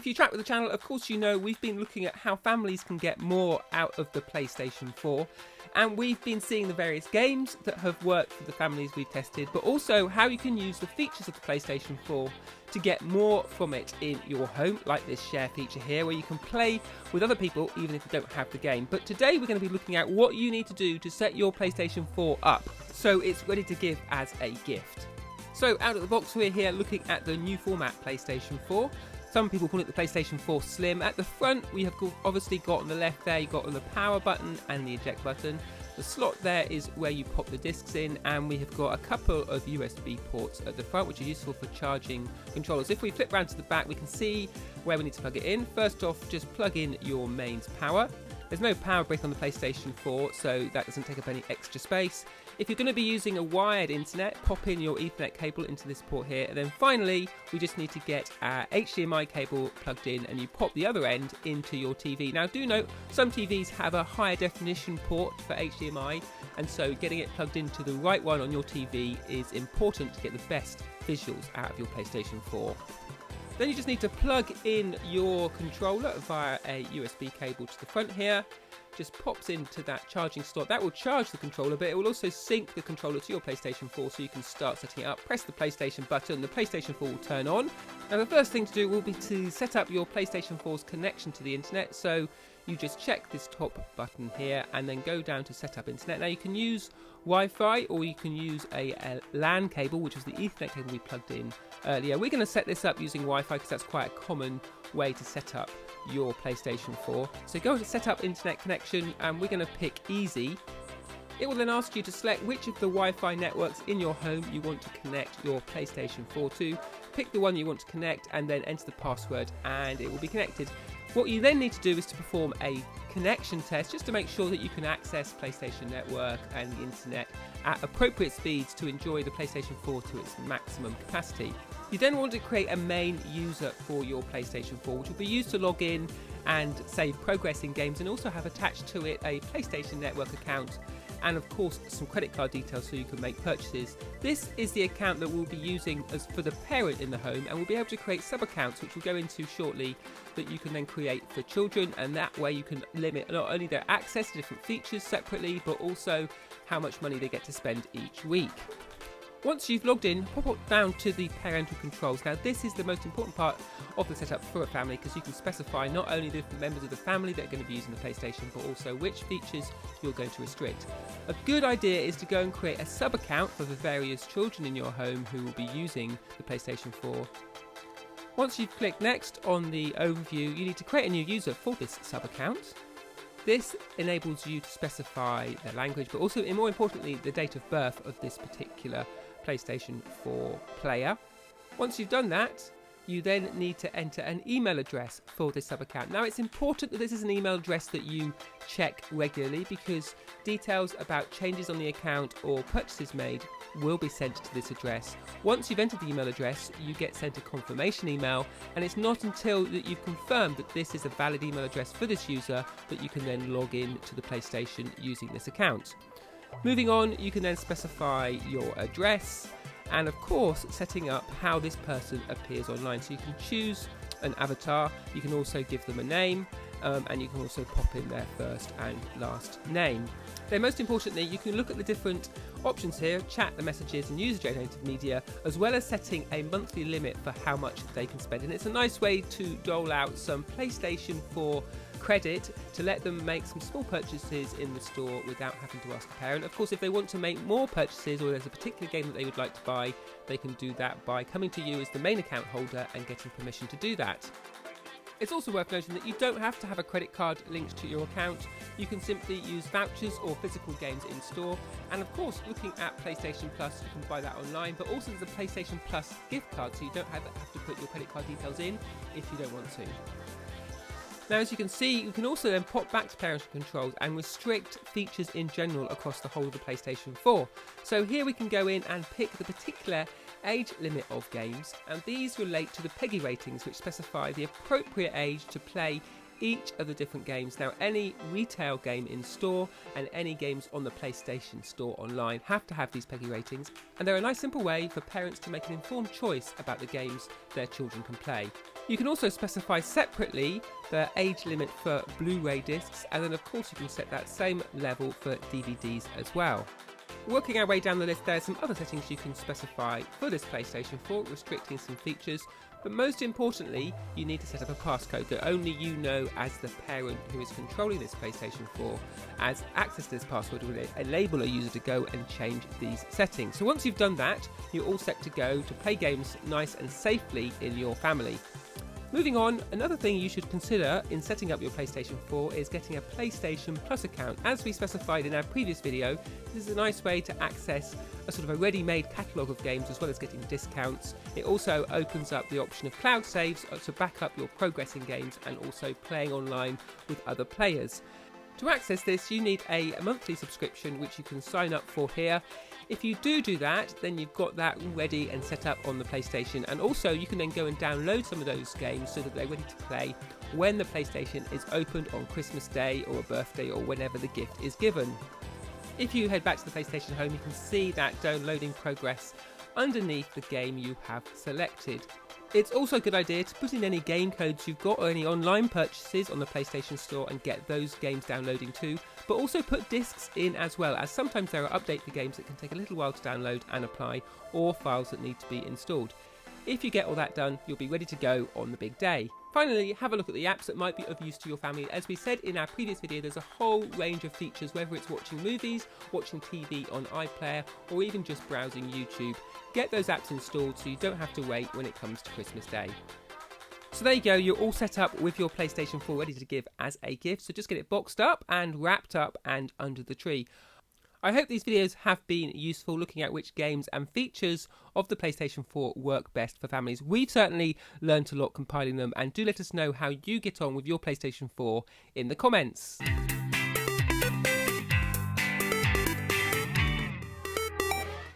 if you track with the channel, of course you know we've been looking at how families can get more out of the PlayStation 4, and we've been seeing the various games that have worked for the families we've tested, but also how you can use the features of the PlayStation 4 to get more from it in your home, like this share feature here, where you can play with other people even if you don't have the game. But today we're going to be looking at what you need to do to set your PlayStation 4 up so it's ready to give as a gift. So out of the box, we're here looking at the new format PlayStation 4. Some people call it the PlayStation 4 Slim. At the front, we have obviously got on the left there, you've got on the power button and the eject button. The slot there is where you pop the discs in, and we have got a couple of USB ports at the front, which are useful for charging controllers. If we flip around to the back, we can see where we need to plug it in. First off, just plug in your mains power. There's no power brick on the PlayStation 4, so that doesn't take up any extra space. If you're going to be using a wired internet, pop in your Ethernet cable into this port here, and then finally we just need to get our HDMI cable plugged in, and you pop the other end into your TV. Now do note, some TVs have a higher definition port for HDMI, and so getting it plugged into the right one on your TV is important to get the best visuals out of your PlayStation 4. Then you just need to plug in your controller via a USB cable to the front here. Just pops into that charging slot. That will charge the controller, but it will also sync the controller to your PlayStation 4 so you can start setting it up. Press the PlayStation button, the PlayStation 4 will turn on. Now the first thing to do will be to set up your PlayStation 4's connection to the internet. So you just check this top button here and then go down to set up internet. Now you can use Wi-Fi or you can use a LAN cable, which was the Ethernet cable we plugged in earlier. We're going to set this up using Wi-Fi because that's quite a common way to set up your PlayStation 4. So go to set up internet connection and we're going to pick easy. It will then ask you to select which of the Wi-Fi networks in your home you want to connect your PlayStation 4 to. Pick the one you want to connect and then enter the password and it will be connected. What you then need to do is to perform a connection test just to make sure that you can access PlayStation Network and the internet at appropriate speeds to enjoy the PlayStation 4 to its maximum capacity. You then want to create a main user for your PlayStation 4, which will be used to log in and save progress in games, and also have attached to it a PlayStation Network account and of course some credit card details so you can make purchases. This is the account that we'll be using as for the parent in the home, and we'll be able to create sub-accounts, which we'll go into shortly, that you can then create for children, and that way you can limit not only their access to different features separately, but also how much money they get to spend each week. Once you've logged in, pop down to the parental controls. Now this is the most important part of the setup for a family, because you can specify not only the different members of the family that are going to be using the PlayStation, but also which features you're going to restrict. A good idea is to go and create a sub-account for the various children in your home who will be using the PlayStation 4. Once you've clicked next on the overview, you need to create a new user for this sub-account. This enables you to specify their language, but also, and more importantly, the date of birth of this particular PlayStation 4 player. Once you've done that, you then need to enter an email address for this sub-account. Now it's important that this is an email address that you check regularly, because details about changes on the account or purchases made will be sent to this address. Once you've entered the email address, you get sent a confirmation email, and it's not until that you've confirmed that this is a valid email address for this user that you can then log in to the PlayStation using this account. Moving on, you can then specify your address and of course setting up how this person appears online. So you can choose an avatar, you can also give them a name, and you can also pop in their first and last name. Then most importantly, you can look at the different options here, chat, the messages and user-generated media, as well as setting a monthly limit for how much they can spend. And it's a nice way to dole out some PlayStation 4 credit to let them make some small purchases in the store without having to ask a parent. Of course, if they want to make more purchases or there's a particular game that they would like to buy, they can do that by coming to you as the main account holder and getting permission to do that. It's also worth noting that you don't have to have a credit card linked to your account. You can simply use vouchers or physical games in store. And of course, looking at PlayStation Plus, you can buy that online, but also there's a PlayStation Plus gift card, so you don't have to put your credit card details in if you don't want to. Now, as you can see, you can also then pop back to parental controls and restrict features in general across the whole of the PlayStation 4. So here we can go in and pick the particular age limit of games, and these relate to the PEGI ratings, which specify the appropriate age to play each of the different games. Now, any retail game in store and any games on the PlayStation Store online have to have these PEGI ratings, and they're a nice simple way for parents to make an informed choice about the games their children can play. You can also specify separately the age limit for Blu-ray discs, and then of course you can set that same level for DVDs as well. Working our way down the list, there are some other settings you can specify for this PlayStation 4, restricting some features, but most importantly, you need to set up a passcode that only you know as the parent who is controlling this PlayStation 4, as access to this password will enable a user to go and change these settings. So once you've done that, you're all set to go to play games nice and safely in your family. Moving on, another thing you should consider in setting up your PlayStation 4 is getting a PlayStation Plus account. As we specified in our previous video, this is a nice way to access a sort of a ready-made catalogue of games as well as getting discounts. It also opens up the option of cloud saves to back up your progress in games and also playing online with other players. To access this, you need a monthly subscription which you can sign up for here. If you do that, then you've got that ready and set up on the PlayStation, and also you can then go and download some of those games so that they're ready to play when the PlayStation is opened on Christmas Day or a birthday or whenever the gift is given. If you head back to the PlayStation Home, you can see that downloading progress underneath the game you have selected. It's also a good idea to put in any game codes you've got or any online purchases on the PlayStation Store and get those games downloading too, but also put discs in as well, as sometimes there are update for games that can take a little while to download and apply, or files that need to be installed. If you get all that done, you'll be ready to go on the big day. Finally, have a look at the apps that might be of use to your family. As we said in our previous video, there's a whole range of features, whether it's watching movies, watching TV on iPlayer, or even just browsing YouTube. Get those apps installed so you don't have to wait when it comes to Christmas Day. So there you go, you're all set up with your PlayStation 4 ready to give as a gift. So just get it boxed up and wrapped up and under the tree. I hope these videos have been useful, looking at which games and features of the PlayStation 4 work best for families. We've certainly learnt a lot compiling them, and do let us know how you get on with your PlayStation 4 in the comments.